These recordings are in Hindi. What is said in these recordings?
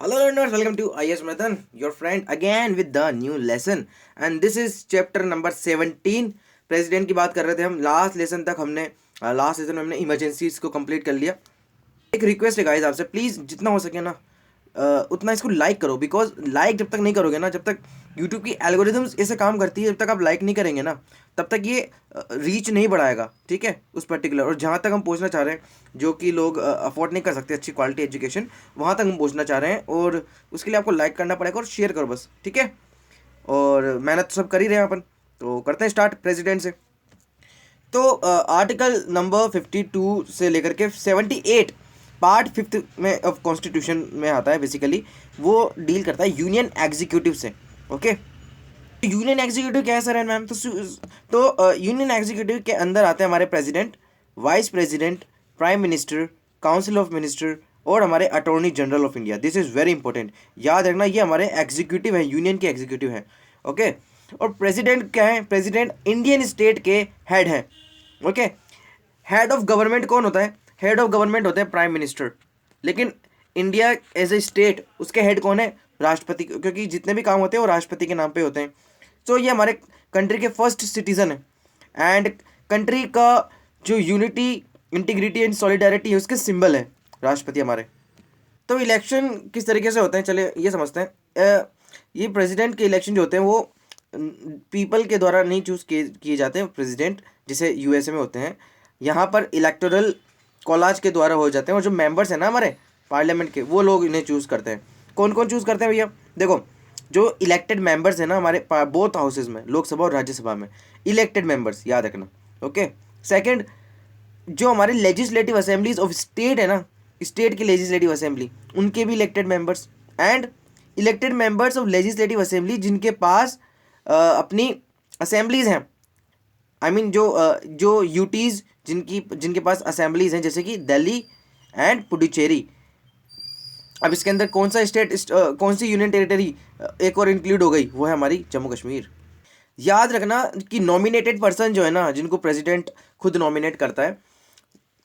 Hello learners, welcome to IS Matan, your friend again with the new lesson and this is chapter number 17। President की बात कर रहे थे हम। लास्ट लेसन तक हमने लास्ट लेसन में हमने इमरजेंसीज को कंप्लीट कर लिया। एक रिक्वेस्ट है गाइस आपसे, प्लीज़ जितना हो सके ना उतना इसको लाइक करो, बिकॉज लाइक जब तक नहीं करोगे ना, जब तक यूट्यूब की एल्गोरिदम्स ऐसे काम करती है, जब तक आप लाइक नहीं करेंगे ना तब तक ये रीच नहीं बढ़ाएगा, ठीक है, उस पर्टिकुलर। और जहाँ तक हम पहुँचना चाह रहे हैं, जो कि लोग अफोर्ड नहीं कर सकते अच्छी क्वालिटी एजुकेशन, वहाँ तक हम पहुँचना चाह रहे हैं। और उसके लिए आपको लाइक करना पड़ेगा और शेयर करो बस, ठीक है। और मेहनत तो सब कर ही रहे हैं अपन, तो करते हैं स्टार्ट प्रेसिडेंट से। तो आर्टिकल नंबर 52 से लेकर के 78 पार्ट 5 में ऑफ कॉन्स्टिट्यूशन में आता है। बेसिकली वो डील करता है यूनियन एग्जीक्यूटिव से। ओके, यूनियन एग्जीक्यूटिव क्या है सर एंड मैम? तो यूनियन एग्जीक्यूटिव के अंदर आते हैं हमारे president, vice president, prime minister, council of minister और हमारे attorney general of India. This is very important, याद रखना, ये हमारे एग्जीक्यूटिव है, यूनियन के एग्जीक्यूटिव है। ओके, और प्रेसिडेंट क्या है? प्रेसिडेंट इंडियन स्टेट के हेड है। ओके, हेड ऑफ गवर्नमेंट कौन होता है? हेड ऑफ गवर्नमेंट होता है प्राइम मिनिस्टर। लेकिन इंडिया एज ए स्टेट, उसके हेड कौन है? राष्ट्रपति, क्योंकि जितने भी काम होते हैं वो राष्ट्रपति के नाम पे होते हैं। तो ये हमारे कंट्री के फर्स्ट सिटीजन है एंड कंट्री का जो यूनिटी, इंटीग्रिटी एंड सॉलिडारिटी है, उसके सिंबल है राष्ट्रपति हमारे। तो इलेक्शन किस तरीके से होते हैं, चलिए ये समझते हैं। ये प्रेसिडेंट के इलेक्शन जो होते हैं वो पीपल के द्वारा नहीं चूज़ किए जाते हैं प्रेसिडेंट, जैसे यूएसए में होते हैं। यहाँ पर इलेक्टोरल कॉलेज के द्वारा हो जाते हैं, और जो मेंबर्स हैं ना हमारे पार्लियामेंट के, वो लोग इन्हें चूज़ करते हैं। कौन कौन चूज़ करते हैं भैया? देखो, जो इलेक्टेड मेंबर्स हैं ना हमारे बोथ हाउसेज में, लोकसभा और राज्यसभा में, इलेक्टेड मेंबर्स, याद रखना। ओके, सेकंड, जो हमारे लेजिस्लेटिव असेंबलीज ऑफ स्टेट है ना, स्टेट की लेजिस्लेटिव असेंबली, उनके भी elected members. And elected members of legislative assembly जिनके पास अपनी असेंबलीज हैं, आई मीन जो यूटीज़ जिनके पास असेंबलीज हैं, जैसे कि दिल्ली एंड पुडुचेरी। अब इसके अंदर कौन सा स्टेट, कौन सी यूनियन टेरिटरी एक और इंक्लूड हो गई? वो है हमारी जम्मू कश्मीर। याद रखना कि नॉमिनेटेड पर्सन जो है ना, जिनको प्रेसिडेंट खुद नॉमिनेट करता है,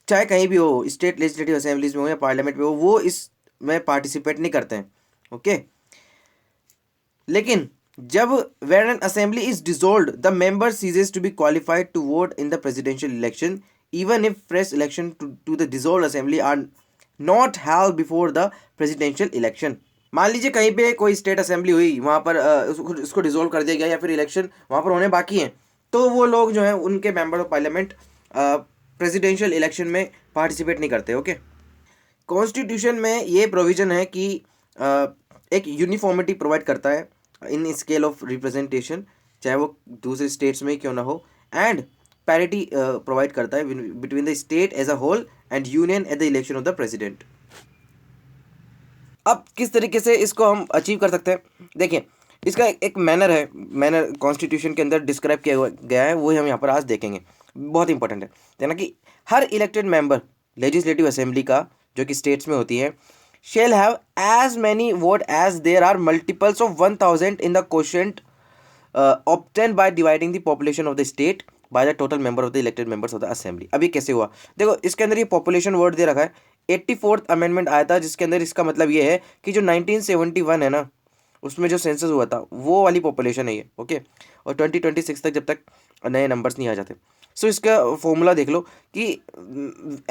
चाहे कहीं भी हो, स्टेट लेजिस्लेटिव असेंबलीज में हो या पार्लियामेंट में हो, वो इसमें पार्टिसिपेट नहीं करते हैं। ओके, लेकिन जब when an assembly is dissolved, the member ceases to be qualified to vote in the presidential election even if fresh election to the dissolved assembly are not held before the presidential election. मान लीजिए कहीं पे कोई स्टेट असेंबली हुई, वहाँ पर उसको डिसॉल्व कर दिया गया, या फिर इलेक्शन वहाँ पर होने बाकी हैं, तो वो लोग जो हैं, उनके member of parliament presidential election में पार्टिसिपेट नहीं करते। ओके, कॉन्स्टिट्यूशन में ये प्रोविज़न है कि एक यूनिफॉर्मिटी प्रोवाइड करता है इन स्केल ऑफ रिप्रेजेंटेशन, चाहे वो दूसरे स्टेट्स में क्यों ना हो, एंड पैरिटी प्रोवाइड करता है between the state as a whole and union at the election of the president. अब किस तरीके से इसको हम अचीव कर सकते हैं, देखिए, इसका एक मैनर है, मैनर कॉन्स्टिट्यूशन के अंदर डिस्क्राइब किया गया है, वो हम यहाँ पर आज देखेंगे। बहुत इंपॉर्टेंट है, देखना कि हर इलेक्टेड मेंबर लेजिस्लेटिव असेंबली का, जो कि स्टेट्स में होती है, shall have as many vote as there are multiples of 1000 in the quotient obtained by dividing the population of the state by the total member of the elected members of the assembly। अब ये कैसे हुआ? देखो, इसके अंदर ये पॉपुलेशन वर्ड दे रखा है। 84th अमेंडमेंट आया था, जिसके अंदर इसका मतलब ये है कि जो 1971 है ना, उसमें जो सेंसस हुआ था, वो वाली पॉपुलेशन है ये। ओके, और 2026 तक, जब तक नए नंबर्स नहीं आ जाते। सो इसका फॉर्मूला देख लो कि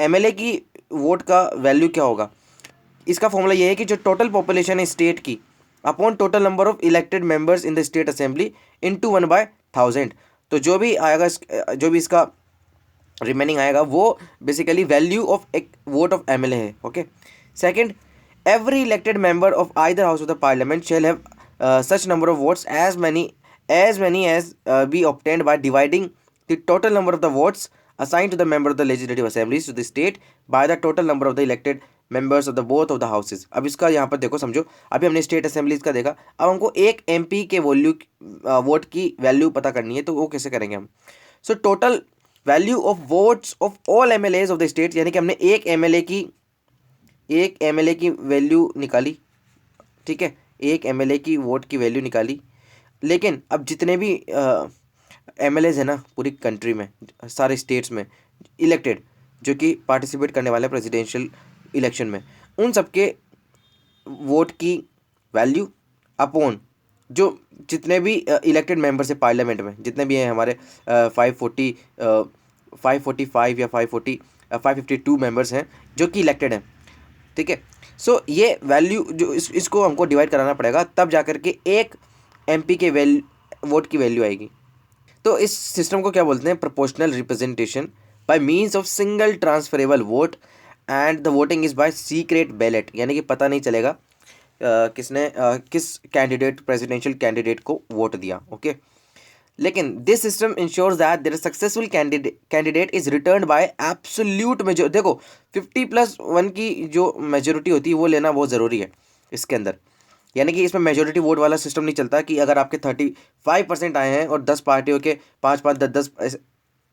एमएलए की वोट का वैल्यू क्या होगा। इसका फॉर्मूला ये है कि जो टोटल पॉपुलेशन है स्टेट की upon total number of elected members in the state assembly into 1/1000। तो जो भी आएगा, जो भी इसका रिमेनिंग आएगा, वो बेसिकली वैल्यू ऑफ एक वोट ऑफ एमएलए है। Okay, second, every elected member of either house of the parliament shall have such number of votes as many as be obtained by dividing the total number of the votes assigned to the member of the legislative assemblies to the state by the total number of the elected members of the both of the houses। अब इसका यहाँ पर देखो, समझो, अभी हमने स्टेट असेंबलीज का देखा, अब हमको एक एमपी के वोट की वैल्यू पता करनी है, तो वो कैसे करेंगे हम? So total value of votes of all MLAs of the state, यानी कि हमने एक एमएलए की वैल्यू निकाली, ठीक है, एक एमएलए की वोट की वैल्यू निकाली। लेकिन अब जितने भी एमएलएज है ना पूरी कंट्री में, सारे स्टेट्स में इलेक्टेड, जो कि पार्टिसिपेट करने वाले प्रेसिडेंशियल इलेक्शन में, उन सबके वोट की वैल्यू अपॉन जो जितने भी इलेक्टेड मेंबर्स है पार्लियामेंट में, जितने भी हैं हमारे 540 545 या 552 मेंबर्स हैं जो कि इलेक्टेड हैं, ठीक है। सो ये वैल्यू जो इसको हमको डिवाइड कराना पड़ेगा, तब जा कर के एक एमपी के वोट की वैल्यू आएगी। तो इस सिस्टम को क्या बोलते हैं? Proportional representation by means of single transferable vote and the voting is by secret ballot, यानी कि पता नहीं चलेगा किसने किस कैंडिडेट प्रेसिडेंशियल कैंडिडेट को वोट दिया, ओके। लेकिन this system ensures that their successful candidate is return by absolute majority. देखो 50+1 की जो मेजोरिटी होती है वो लेना बहुत ज़रूरी है इसके अंदर, यानी कि इसमें मेजोरिटी वोट वाला सिस्टम नहीं चलता कि अगर आपके 35% आए हैं और 10 पार्टियों के 5-5, 10-10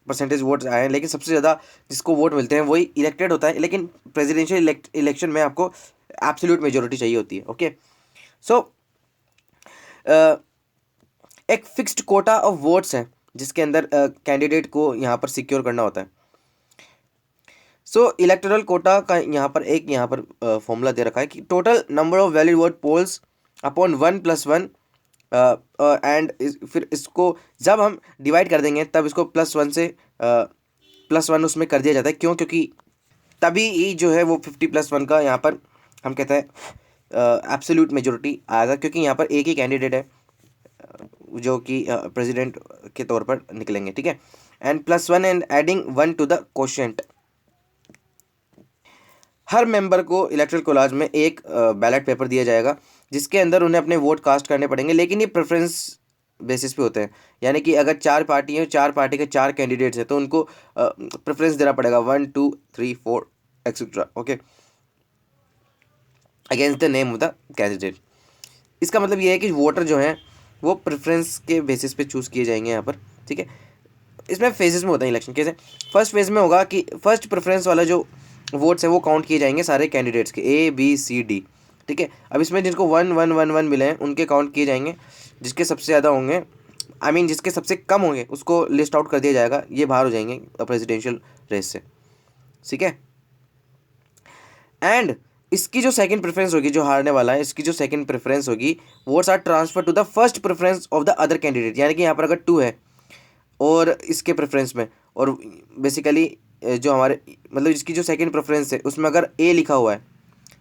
परसेंटेज वोट्स आए हैं, लेकिन सबसे ज़्यादा जिसको वोट मिलते हैं वही इलेक्टेड होता है। लेकिन प्रेसिडेंशियल इलेक्शन में आपको एब्सोल्यूट मेजोरिटी चाहिए होती है, ओके। सो एक फिक्स्ड कोटा ऑफ वोट्स है जिसके अंदर कैंडिडेट को यहाँ पर सिक्योर करना होता है। सो इलेक्टोरल कोटा का यहाँ पर फॉर्मूला दे रखा है कि total number of valid vote polls upon 1+1 and फिर इसको जब हम डिवाइड कर देंगे तब इसको +1 से +1 उसमें कर दिया जाता है। क्यों? क्योंकि तभी ही जो है वो 50+1 का यहाँ पर हम कहते हैं एब्सोल्यूट मेजोरिटी आएगा, क्योंकि यहाँ पर एक ही कैंडिडेट है जो कि प्रेसिडेंट के तौर पर निकलेंगे, ठीक है। And +1 and adding 1 to the quotient. हर मेंबर को इलेक्टोरल कोलाज में एक बैलेट पेपर दिया जाएगा जिसके अंदर उन्हें अपने वोट कास्ट करने पड़ेंगे, लेकिन ये प्रेफरेंस बेसिस पे होते हैं, यानी कि अगर 4 पार्टी हैं, 4 पार्टी के 4 कैंडिडेट्स हैं, तो उनको प्रेफरेंस देना पड़ेगा 1 2 3 4 etcetera, okay, against the name of the candidate. इसका मतलब ये है कि वोटर जो हैं वो प्रेफरेंस के बेसिस पे चूज़ किए जाएंगे यहाँ पर, ठीक है। इसमें फेजेस में होता है इलेक्शन। कैसे? फर्स्ट फेज में होगा कि फर्स्ट प्रेफरेंस वाला जो वोट्स हैं वो काउंट किए जाएंगे सारे कैंडिडेट्स के, A B C D, ठीक है। अब इसमें जिनको 1-1-1-1 मिले हैं उनके काउंट किए जाएंगे, जिसके सबसे ज़्यादा होंगे जिसके सबसे कम होंगे उसको लिस्ट आउट कर दिया जाएगा, ये बाहर हो जाएंगे प्रेसिडेंशियल रेस से, ठीक है। एंड इसकी जो सेकंड प्रेफरेंस होगी, जो हारने वाला है, इसकी जो सेकंड प्रेफरेंस होगी, votes are transfer to the first preference of the other candidate, यानी कि यहाँ पर अगर 2 है और इसके प्रेफरेंस में, और बेसिकली जो हमारे मतलब इसकी जो सेकंड प्रेफरेंस है उसमें अगर A लिखा हुआ है,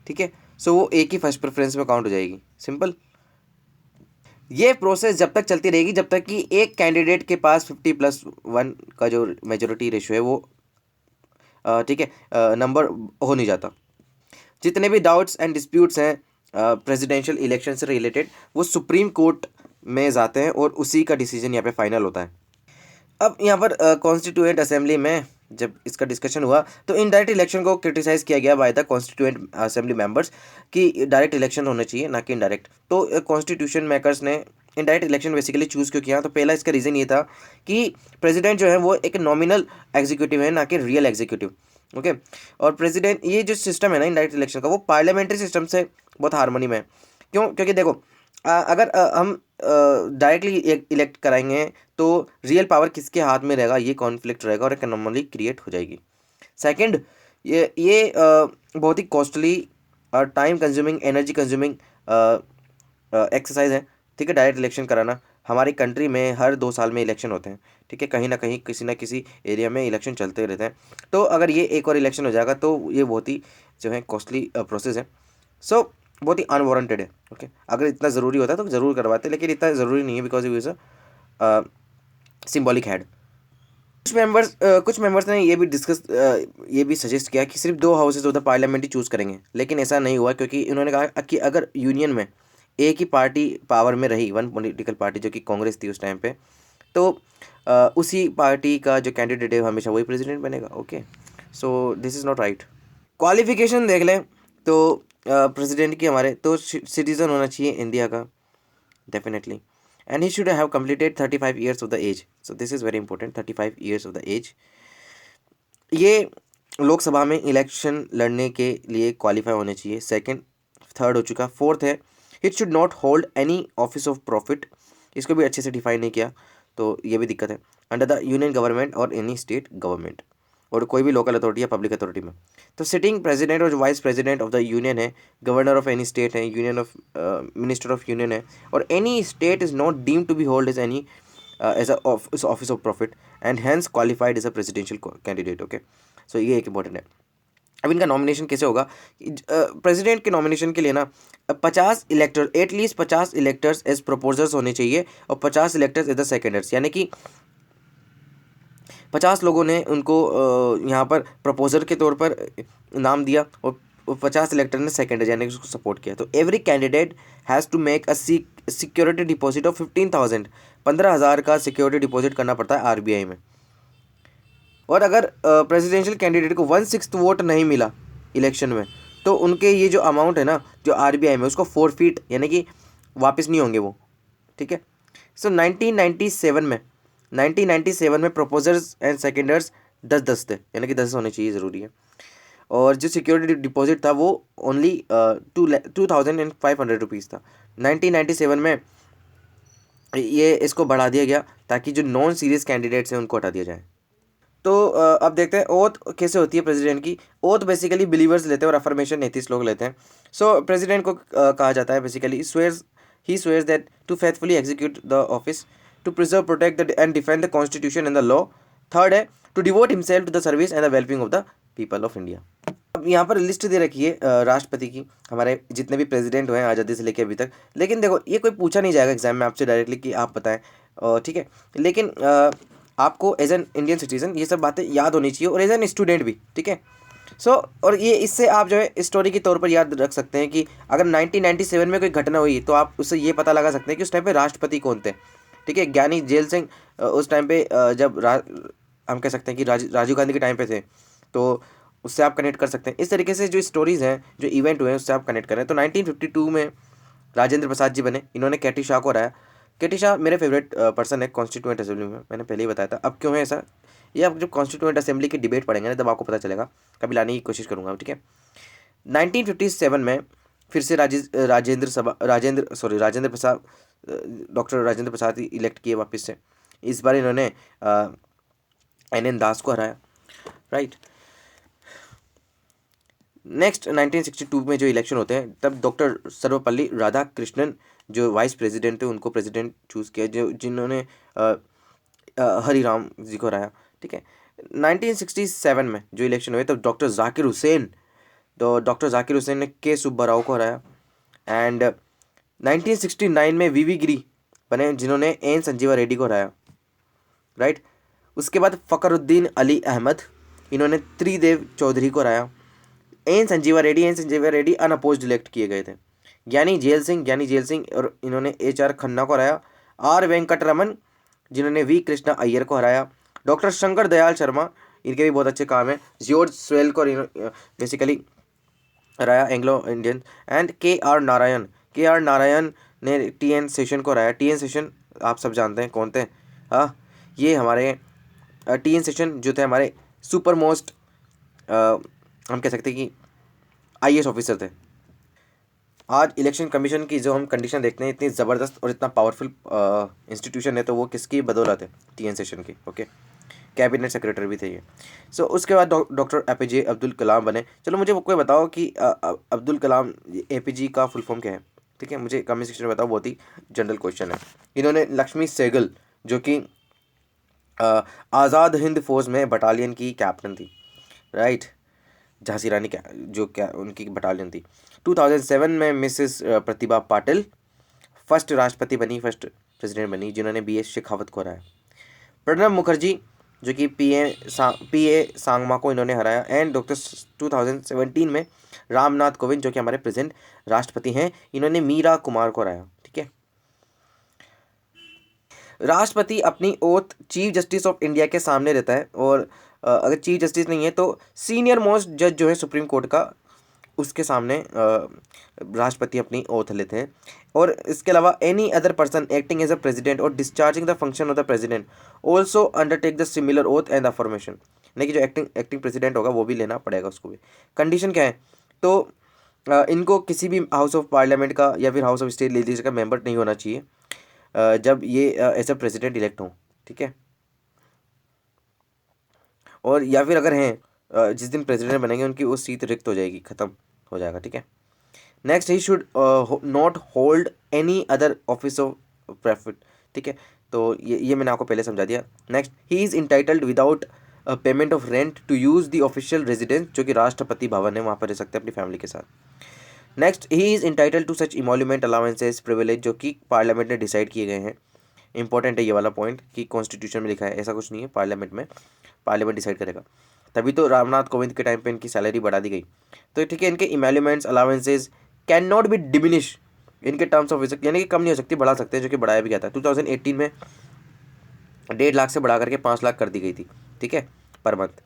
ठीक है, सो वो A की फर्स्ट प्रेफरेंस में काउंट हो जाएगी। सिंपल। ये प्रोसेस जब तक चलती रहेगी जब तक कि एक कैंडिडेट के पास 50+1 का जो मेजोरिटी रेशियो है वो ठीक है नंबर हो नहीं जाता। जितने भी डाउट्स एंड डिस्प्यूट्स हैं प्रेसिडेंशियल इलेक्शन से रिलेटेड वो सुप्रीम कोर्ट में जाते हैं और उसी का डिसीजन यहाँ पे फाइनल होता है। अब यहाँ पर कॉन्स्टिट्यूएंट असेंबली में जब इसका डिस्कशन हुआ तो इनडायरेक्ट इलेक्शन को क्रिटिसाइज़ किया गया by the constituent assembly members कि डायरेक्ट इलेक्शन होने चाहिए ना कि इनडायरेक्ट। तो कॉन्स्टिट्यूशन मेकर्स ने इनडायरेक्ट इलेक्शन बेसिकली चूज़ क्यों किया? तो पहला इसका रीज़न ये था कि प्रेसिडेंट जो है वो एक नॉमिनल एग्जीक्यूटिव है, ना कि रियल एग्जीक्यूटिव, ओके। और प्रेसिडेंट ये जो सिस्टम है ना इनडायरेक्ट इलेक्शन का, वो पार्लियामेंट्री सिस्टम से बहुत हारमोनी में है। क्यों? क्योंकि देखो अगर हम डायरेक्टली इलेक्ट कराएंगे तो रियल पावर किसके हाथ में रहेगा, ये कॉन्फ्लिक्ट रहेगा और एक एनोमली क्रिएट हो जाएगी। सेकंड, ये बहुत ही कॉस्टली और time consuming, energy consuming exercise है, ठीक है। डायरेक्ट इलेक्शन कराना, हमारी कंट्री में हर 2 साल में इलेक्शन होते हैं, ठीक है, कहीं ना कहीं किसी ना किसी एरिया में इलेक्शन चलते रहते हैं। तो अगर ये एक और इलेक्शन हो जाएगा तो ये बहुत ही जो है कॉस्टली प्रोसेस है। सो बहुत ही अनवारंटेड है, ओके। अगर इतना ज़रूरी होता तो ज़रूर करवाते, लेकिन इतना ज़रूरी नहीं है because it is a symbolic had. कुछ मेंबर्स ने ये भी सजेस्ट किया कि सिर्फ 2 houses of the parliament he choose करेंगे, लेकिन ऐसा नहीं हुआ क्योंकि इन्होंने कहा कि अगर यूनियन में एक ही पार्टी पावर में रही, वन पॉलिटिकल पार्टी जो कि कांग्रेस थी उस टाइम पे, तो उसी पार्टी का जो कैंडिडेट है हमेशा वही प्रेसिडेंट बनेगा, okay. So this is not right. Qualification देख लें तो प्रेसिडेंट की हमारे तो सिटीज़न होना चाहिए इंडिया का definitely, and he should have completed 35 years of the age. So this is very important, 35 years of the age. ये लोकसभा में इलेक्शन लड़ने के लिए क्वालिफाई होने चाहिए। सेकंड, थर्ड हो चुका। फोर्थ है it should not hold any office of profit, इसको भी अच्छे से डिफाइन नहीं किया तो ये भी दिक्कत है, अंडर द यूनियन गवर्नमेंट और एनी स्टेट गवर्नमेंट। और कोई भी लोकल अथॉरिटी या पब्लिक अथॉरिटी में। तो सिटिंग प्रेसिडेंट और जो vice president of the union है, गवर्नर ऑफ एनी स्टेट है, union of minister of union है, और any state is not deem to be hold as any as office of profit and hence qualified as a presidential candidate. Okay, so ये एक इंपॉर्टेंट है। अब इनका नॉमिनेशन कैसे होगा? प्रेसिडेंट के नॉमिनेशन के लिए ना 50 elector, at least 50 electors as proposers होने चाहिए और 50 इलेक्टर्स एज द सेकेंडर्स, यानी कि 50 लोगों ने उनको यहाँ पर प्रपोजर के तौर पर नाम दिया और 50 इलेक्टर ने सेकेंडर यानी कि उसको सपोर्ट किया। तो every candidate has to make a security deposit of 15,000, 15,000 का सिक्योरिटी डिपॉजिट करना पड़ता है आरबीआई में। और अगर प्रेसिडेंशियल कैंडिडेट को 1/6 वोट नहीं मिला इलेक्शन में, तो उनके ये जो अमाउंट है ना जो आरबीआई में, उसको फोरफीट यानी कि वापस नहीं होंगे वो। ठीक है। सो 1997 में प्रपोजर्स एंड सेकेंडर्स 10-10 थे, यानी कि 10 होने चाहिए, ज़रूरी है। और जो सिक्योरिटी डिपॉजिट था वो ओनली 2,500 रुपीज़ था। 1997 में ये इसको बढ़ा दिया गया ताकि जो नॉन सीरियस कैंडिडेट्स हैं उनको हटा दिया जाए। तो अब देखते हैं ओथ कैसे होती है प्रेसिडेंट की। ओथ बेसिकली बिलीवर्स लेते हैं और अफर्मेशन 33 लोग लेते हैं। सो प्रेसिडेंट को कहा जाता है basically he swears that to faithfully execute the office, to preserve, protect and defend the constitution and the law. Third है to devote himself to the service and the wellbeing of the people of India. अब यहाँ पर लिस्ट दे रखी है राष्ट्रपति की, हमारे जितने भी प्रेसिडेंट हुए हैं आज़ादी से लेकर अभी तक। लेकिन देखो ये कोई पूछा नहीं जाएगा एग्जाम में आपसे डायरेक्टली कि आप बताएं, ठीक है। लेकिन आपको एज एन इंडियन सिटीजन ये सब बातें याद होनी चाहिए और एज एन स्टूडेंट भी, ठीक है। सो और ये इससे आप जो है स्टोरी के तौर पर याद रख सकते हैं कि अगर 1997 में कोई घटना हुई तो आप उससे ये पता लगा सकते हैं कि उस टाइम पे राष्ट्रपति कौन थे। ठीक है, ज्ञानी जेल सिंह उस टाइम पे जब हम कह सकते हैं कि राजीव गांधी के टाइम पे थे, तो उससे आप कनेक्ट कर सकते हैं। इस तरीके से जो स्टोरीज़ हैं, जो इवेंट हुए हैं, उससे आप कनेक्ट करें। तो 1952 में राजेंद्र प्रसाद जी बने, इन्होंने केटी शाह को हराया। केटी शाह मेरे फेवरेट पर्सन है कॉन्स्टिट्यूएंट असेंबली में, मैंने पहले ही बताया था। अब क्यों है ऐसा, ये आप जब कॉन्स्टिट्यूएंट असेंबली की डिबेट पढ़ेंगे ना तब आपको पता चलेगा, कभी लाने की कोशिश करूँगा, ठीक है। 1957 में फिर से राजेंद्र प्रसाद, डॉक्टर राजेंद्र प्रसाद इलेक्ट किए वापस से। इस बार इन्होंने NN दास को हराया, राइट। नेक्स्ट 1962 में जो इलेक्शन होते हैं तब डॉक्टर सर्वपल्ली राधाकृष्णन जो वाइस प्रेसिडेंट थे उनको प्रेसिडेंट चूज़ किया, जो जिन्होंने हरिराम जी को हराया, ठीक है। 1967 में जो इलेक्शन हुए तब डॉक्टर जाकिर हुसैन ने के सुब्बाराव को हराया। एंड 1969 में वीवी गिरी बने जिन्होंने एन संजीवा रेड्डी को हराया, राइट। उसके बाद फ़खरुद्दीन अली अहमद, इन्होंने त्रिदेव चौधरी को हराया। N Sanjeeva Reddy unopposed elect किए गए थे। ज्ञानी जेल सिंह और इन्होंने HR खन्ना को हराया। R वेंकटरमन जिन्होंने V कृष्णा अय्यर को हराया। डॉक्टर शंकर दयाल शर्मा, इनके भी बहुत अच्छे काम है। जॉर्ज स्वेल को बेसिकली हराया, Anglo Indian. And KR Narayan ने TN सेशन को हराया। TN सेशन आप सब जानते हैं कौन थे, हाँ, ये हमारे TN सेशन जो थे हमारे सुपर मोस्ट हम कह सकते हैं कि IAS ऑफिसर थे। आज इलेक्शन कमीशन की जो हम कंडीशन देखते हैं, इतनी ज़बरदस्त और इतना पावरफुल इंस्टीट्यूशन है, तो वो किसकी बदौलत है? TN सेशन की, ओके। कैबिनेट सेक्रेटरी भी थे ये। सो उसके बाद डॉक्टर APJ अब्दुल कलाम बने। चलो मुझे कोई बताओ कि अब्दुल कलाम APJ का फुल फॉर्म क्या है, ठीक है, मुझे कमेंट सेक्शन में बताओ, बहुत ही जनरल क्वेश्चन है। इन्होंने लक्ष्मी सहगल जो कि आज़ाद हिंद फौज में बटालियन की कैप्टन थी, राइट, झांसी रानी क्या उनकी बटालियन थी। 2007 में Mrs Pratibha Patil first president बनी जिन्होंने BS शेखावत को हराया। प्रणब मुखर्जी जो कि PA सांगमा को इन्होंने हराया। एंड डॉक्टर 2017 में रामनाथ कोविंद जो कि हमारे प्रेजेंट राष्ट्रपति हैं, इन्होंने मीरा कुमार को हराया, ठीक है। राष्ट्रपति अपनी oath chief justice of India के सामने रहता है, और अगर चीफ जस्टिस नहीं है तो सीनियर मोस्ट जज जो है सुप्रीम कोर्ट का, उसके सामने राष्ट्रपति अपनी ओथ लेते हैं। और इसके अलावा any other person acting as a president और discharging the function of the president also undertake the similar oath and affirmation, यानी कि जो एक्टिंग प्रेसिडेंट होगा वो भी लेना पड़ेगा उसको भी। कंडीशन क्या है, तो इनको किसी भी हाउस ऑफ पार्लियामेंट का या फिर हाउस ऑफ स्टेट लेजिस्लेचर का मेंबर नहीं होना चाहिए जब ये एज अ प्रेसिडेंट इलेक्ट हों, ठीक है। और या फिर अगर हैं जिस दिन प्रेसिडेंट बनेंगे उनकी वो सीट रिक्त हो जाएगी, ख़त्म हो जाएगा, ठीक है। Next, he should not hold any other office of profit, ठीक है। तो ये मैंने आपको पहले समझा दिया। Next, he is entitled without payment of rent to use the official residence, जो कि राष्ट्रपति भवन है, वहाँ पर रह सकते हैं अपनी फैमिली के साथ। Next, he is entitled to such emolument allowances privilege, जो कि पार्लियामेंट ने डिसाइड किए गए हैं। इंपॉर्टेंट है ये वाला पॉइंट कि कॉन्स्टिट्यूशन में लिखा है, ऐसा कुछ नहीं है, पार्लियामेंट डिसाइड करेगा। तभी तो रामनाथ कोविंद के टाइम पे इनकी सैलरी बढ़ा दी गई। तो ठीक है, इनके emoluments allowances can not be diminish इनके टर्म्स ऑफ विजिट, यानी कि कम नहीं हो सकती, बढ़ा सकते हैं, जो कि बढ़ाया भी गया था 2018 में 1.5 लाख से बढ़ा करके 5 लाख कर दी गई थी, ठीक है, पर मंथ,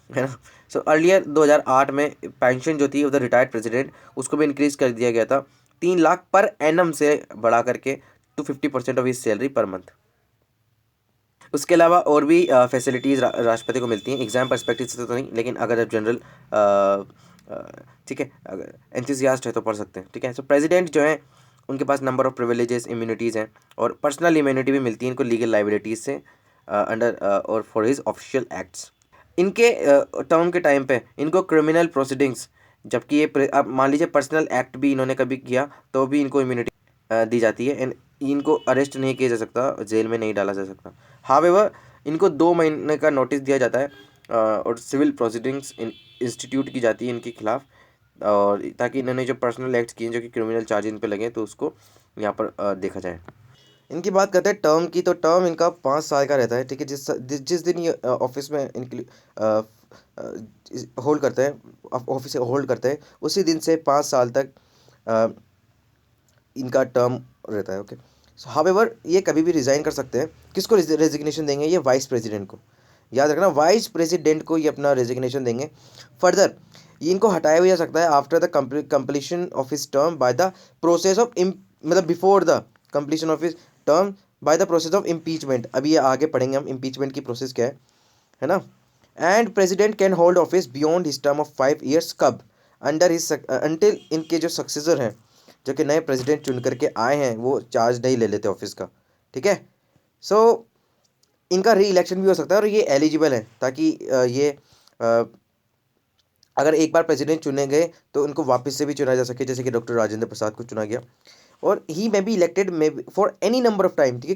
है ना। सो अर्लियर 2008 में पेंशन जो थी ऑफ द रिटायर्ड प्रेसिडेंट उसको भी इंक्रीज कर दिया गया था 3 लाख पर एनम से बढ़ा करके to 50% of his salary per month. उसके अलावा और भी फैसिलिटीज़ राष्ट्रपति को मिलती हैं, एग्जाम पर्सपेक्टिव से तो नहीं, लेकिन अगर आप जनरल ठीक है अगर एंथुसियास्ट है तो पढ़ सकते हैं, ठीक है। सो प्रेसिडेंट जो है उनके पास नंबर ऑफ प्रिविलेजेस इम्यूनिटीज़ हैं और पर्सनल इम्यूनिटी भी मिलती है इनको लीगल लाइबिलिटीज़ से अंडर और फॉर हिज ऑफिशियल एक्ट्स। इनके टर्म के टाइम पे इनको क्रिमिनल प्रोसीडिंग्स, जबकि ये अब मान लीजिए पर्सनल एक्ट भी इन्होंने कभी किया तो भी इनको इम्यूनिटी दी जाती है एंड इनको अरेस्ट नहीं किया जा सकता, जेल में नहीं डाला जा सकता। हावेवर इनको 2 महीने का नोटिस दिया जाता है और सिविल प्रोसीडिंग्स इंस्टीट्यूट की जाती है इनके खिलाफ, और ताकि इन्होंने जो पर्सनल एक्ट्स किए जो कि क्रिमिनल चार्ज इन पे लगे तो उसको यहाँ पर देखा जाए। इनकी बात करते हैं टर्म की, तो टर्म इनका 5 साल का रहता है, ठीक है। जिस दिन ये ऑफिस में इनकी होल्ड करते हैं, ऑफिस होल्ड करते हैं, उसी दिन से 5 साल तक अ, इनका टर्म रहता है, ओके। हावेवर ये कभी भी रिज़ाइन कर सकते हैं। किसको रेजिग्नेशन देंगे? ये वाइस प्रेसिडेंट को, याद रखना, वाइस प्रेसिडेंट को ये अपना रेजिग्नेशन देंगे। फर्दर ये इनको हटाया भी जा सकता है after the completion of his term by the process of मतलब before the completion of his term by the process of impeachment. अभी ये आगे पढ़ेंगे हम इम्पीचमेंट की प्रोसेस क्या है ना। And president can hold office beyond his term of 5 years कब? अंडर हिज अंटिल इनके जो सक्सेसर हैं, जो कि नए प्रेसिडेंट चुन करके आए हैं, वो चार्ज नहीं ले लेते ऑफिस का, ठीक है। सो इनका री इलेक्शन भी हो सकता है और ये एलिजिबल है, ताकि ये अगर एक बार प्रेसिडेंट चुने गए तो उनको वापस से भी चुना जा सके, जैसे कि डॉक्टर राजेंद्र प्रसाद को चुना गया। और he may be elected may for any number of time, ठीक है,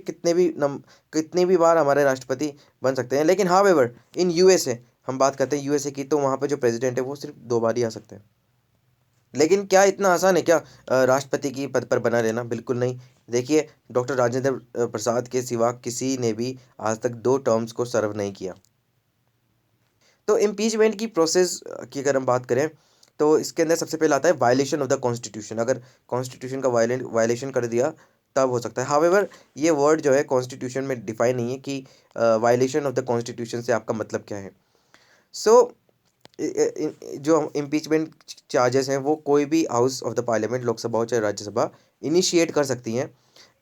कितने भी बार हमारे राष्ट्रपति बन सकते हैं। लेकिन हावेवर इन यूएसए, हम बात करते हैं यूएसए की, तो वहाँ पर जो प्रेसिडेंट है वो सिर्फ 2 बार ही आ सकते हैं। लेकिन क्या इतना आसान है क्या राष्ट्रपति की पद पर बना रहना? बिल्कुल नहीं। देखिए, डॉक्टर राजेंद्र प्रसाद के सिवा किसी ने भी आज तक 2 टर्म्स को सर्व नहीं किया। तो इम्पीचमेंट की प्रोसेस की अगर हम बात करें तो इसके अंदर सबसे पहले आता है वायलेशन ऑफ द कॉन्स्टिट्यूशन। अगर कॉन्स्टिट्यूशन का वायलेशन कर दिया तब हो सकता है। हावेवर ये वर्ड जो है कॉन्स्टिट्यूशन में डिफाइन नहीं है कि वायलेशन ऑफ द कॉन्स्टिट्यूशन से आपका मतलब क्या है। सो जो इम्पीचमेंट चार्जेस हैं वो कोई भी house of the parliament, Lok Sabha हो चाहे राज्यसभा, इनिशिएट कर सकती हैं।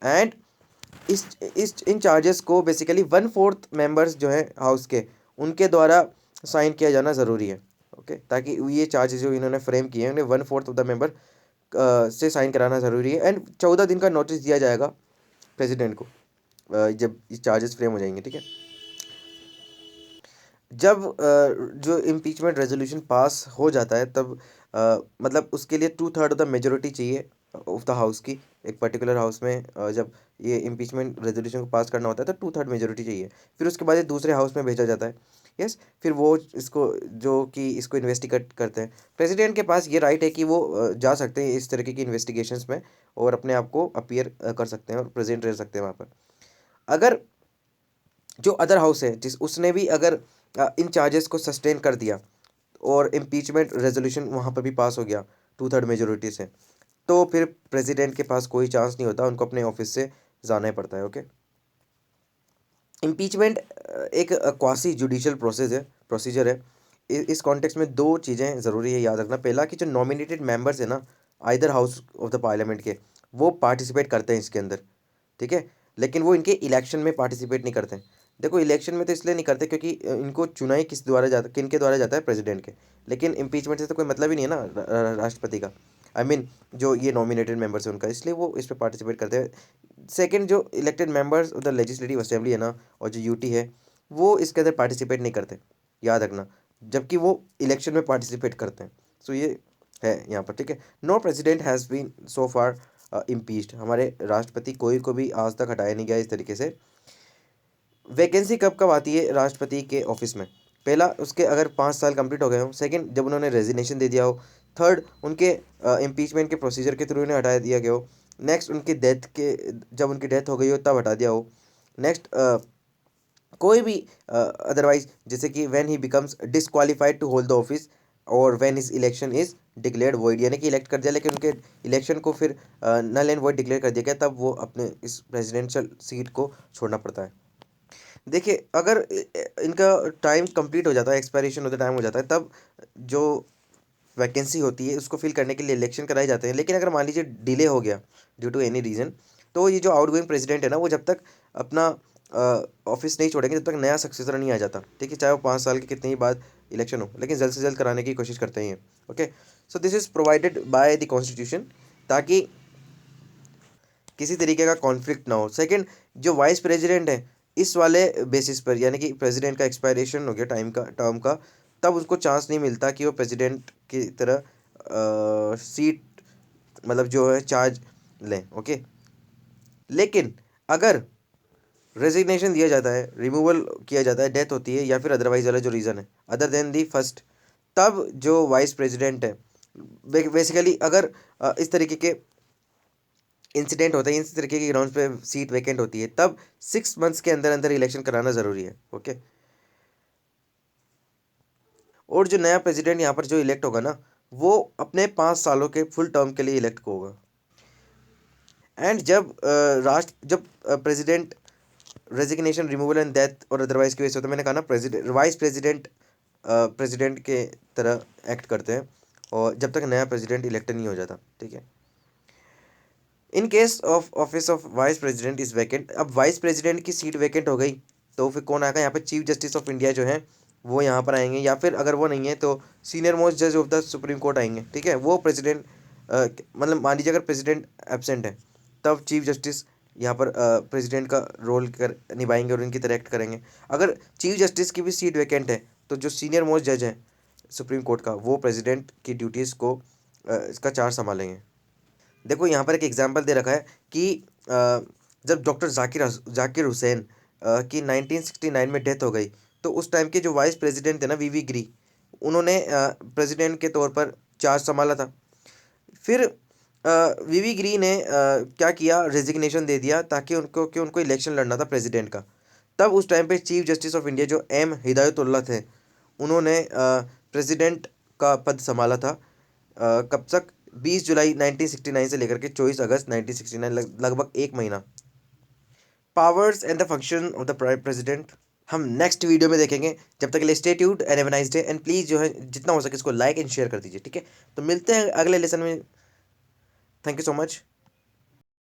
एंड इस इन चार्जेस को बेसिकली 1/4 मेंबर्स जो हैं हाउस के, उनके द्वारा साइन किया जाना ज़रूरी है, ओके। ताकि ये चार्जेस जो इन्होंने फ्रेम किए हैं उन्हें 1/4 ऑफ द मेंबर से साइन कराना ज़रूरी है। एंड 14 दिन का नोटिस दिया जाएगा प्रेसिडेंट को जब ये चार्जेस फ्रेम हो जाएंगे, ठीक है। जब जो इम्पीचमेंट रेजोल्यूशन पास हो जाता है तब मतलब उसके लिए 2/3 ऑफ द मेजोरिटी चाहिए ऑफ द हाउस की। एक पर्टिकुलर हाउस में जब ये इम्पीचमेंट रेजोल्यूशन को पास करना होता है तो 2/3 मेजोरिटी चाहिए। फिर उसके बाद ये दूसरे हाउस में भेजा जाता है, यस। फिर वो इसको जो कि इसको इन्वेस्टिगेट करते हैं। प्रेसिडेंट के पास ये राइट है कि वो जा सकते हैं इस तरीके की इन्वेस्टिगेशंस में और अपने आप को अपीयर कर सकते हैं और प्रेजेंट रह सकते हैं वहाँ पर। अगर जो अदर हाउस है जिस उसने भी अगर इन चार्जेस को सस्टेन कर दिया और इम्पीचमेंट रेजोल्यूशन वहाँ पर भी पास हो गया 2/3 मेजोरिटी से, तो फिर प्रेसिडेंट के पास कोई चांस नहीं होता, उनको अपने ऑफिस से जाना ही पड़ता है, ओके। इम्पीचमेंट एक क्वासी जुडिशियल प्रोसीजर है। इस कॉन्टेक्स्ट में 2 चीज़ें ज़रूरी है याद रखना। पहला कि जो नॉमिनेटेड मेंबर्स है ना either house of the parliament के, वो पार्टिसिपेट करते हैं इसके अंदर, ठीक है। लेकिन वो इनके इलेक्शन में पार्टिसिपेट नहीं करते हैं। देखो, इलेक्शन में तो इसलिए नहीं करते क्योंकि इनको चुनाई किस द्वारा जाता, किन के द्वारा जाता है? प्रेसिडेंट के। लेकिन इम्पीचमेंट से तो कोई मतलब ही नहीं है ना राष्ट्रपति का, आई मीन जो ये नॉमिनेटेड मेंबर्स है उनका, इसलिए वो इस पर पार्टिसिपेट करते हैं। सेकंड, जो elected members of the legislative assembly है ना और जो यूटी है, वो इसके अंदर पार्टिसिपेट नहीं करते। याद रखना, जबकि वो इलेक्शन में पार्टिसिपेट करते हैं। सो ये है यहाँ पर, ठीक है। No president has been so far impeached, हमारे राष्ट्रपति कोई को भी आज तक हटाया नहीं गया इस तरीके से। वैकेंसी कब कब आती है राष्ट्रपति के ऑफिस में? पहला, उसके अगर 5 साल कंप्लीट हो गए हो। सेकंड, जब उन्होंने रेजिग्नेशन दे दिया हो। थर्ड, उनके इम्पीचमेंट के प्रोसीजर के थ्रू उन्हें हटा दिया गया हो। नेक्स्ट, उनकी डेथ के, जब उनकी डेथ हो गई हो तब हटा दिया हो। नेक्स्ट, कोई भी अदरवाइज, जैसे कि when he becomes disqualified to hold the office और when his election is declared void, यानी कि इलेक्ट कर दिया लेकिन उनके इलेक्शन को फिर नल एंड वॉइड डिक्लेयर कर दिया गया, तब वो अपने इस प्रेसिडेंशियल सीट को छोड़ना पड़ता है। देखिए, अगर इनका टाइम कंप्लीट हो जाता है, एक्सपायरेशन ऑफ द टाइम हो जाता है, तब जो वैकेंसी होती है उसको फिल करने के लिए इलेक्शन कराए जाते हैं। लेकिन अगर मान लीजिए डिले हो गया ड्यू टू एनी रीज़न, तो ये जो आउटगोइंग प्रेसिडेंट है ना, वो जब तक अपना ऑफिस नहीं छोड़ेंगे तब तक नया सक्सेसर नहीं आ जाता, ठीक है, चाहे वो 5 साल के कितने ही बाद इलेक्शन हो, लेकिन जल्द से जल्द कराने की कोशिश करते हैं। Okay, so this is provided by the constitution, ताकि किसी तरीके का कॉन्फ्लिक्ट ना हो। सेकंड, जो वाइस प्रेसिडेंट है, इस वाले बेसिस पर, यानी कि प्रेसिडेंट का एक्सपायरेशन हो गया टाइम का, टर्म का, तब उसको चांस नहीं मिलता कि वो प्रेसिडेंट की तरह सीट, मतलब जो है चार्ज लें। ओके, लेकिन अगर रेजिग्नेशन दिया जाता है, रिमूवल किया जाता है, डेथ होती है, या फिर अदरवाइज वाला जो रीज़न है अदर देन दी फर्स्ट, तब जो वाइस प्रेसिडेंट है, बेसिकली अगर इस तरीके के इंसिडेंट होता है, इस तरीके के ग्राउंड पे सीट वैकेंट होती है, तब 6 मंथ्स के अंदर अंदर इलेक्शन कराना ज़रूरी है। ओके, और जो नया प्रेसिडेंट यहाँ पर जो इलेक्ट होगा ना, वो अपने 5 सालों के फुल टर्म के लिए इलेक्ट होगा। एंड जब president resignation, removal and death और अदरवाइज की वजह से होता है, मैंने कहा ना, प्रेसिडेंट वाइस प्रेसिडेंट प्रेसिडेंट के तरह एक्ट करते हैं, और जब तक नया प्रेसिडेंट इलेक्ट नहीं हो जाता, ठीक है। In case of office of vice president is vacant, अब वाइस प्रेसिडेंट की सीट वैकेंट हो गई, तो फिर कौन आएगा यहाँ पे? चीफ जस्टिस ऑफ इंडिया जो है वो यहाँ पर आएंगे, या फिर अगर वो नहीं है तो सीनियर मोस्ट जज ऑफ द सुप्रीम कोर्ट आएंगे, ठीक है। वो प्रेसिडेंट, मतलब मान लीजिए अगर प्रेसिडेंट एबसेंट है, तब चीफ जस्टिस यहाँ पर प्रेसिडेंट का रोल कर निभाएंगे और इनकी तरह एक्ट करेंगे। अगर चीफ जस्टिस की भी सीट वैकेंट है, तो जो सीनियर मोस्ट जज है सुप्रीम कोर्ट का, वो प्रेसिडेंट की ड्यूटीज़ को इसका चार्ज संभालेंगे। देखो यहाँ पर एक एग्जांपल दे रखा है कि जब डॉक्टर जाकिर हुसैन की 1969 में डेथ हो गई, तो उस टाइम के जो वाइस प्रेसिडेंट थे ना, वीवी गिरी, उन्होंने प्रेसिडेंट के तौर पर चार्ज संभाला था। फिर वीवी गिरी ने क्या किया, रेजिग्नेशन दे दिया, ताकि उनको इलेक्शन लड़ना था प्रेसिडेंट का। तब उस टाइम पे चीफ जस्टिस ऑफ इंडिया जो एम हिदायतुल्लाह थे, उन्होंने प्रेसिडेंट का पद संभाला था। कब तक? 20 जुलाई 1969 से लेकर के 24 अगस्त 1969, लगभग 1 महीना। Powers and the function of the president हम नेक्स्ट वीडियो में देखेंगे। जब तक के लिए stay tuned and have a nice day, and please जो है जितना हो सके इसको लाइक एंड शेयर कर दीजिए, ठीक है। तो मिलते हैं अगले लेसन में। Thank you so much.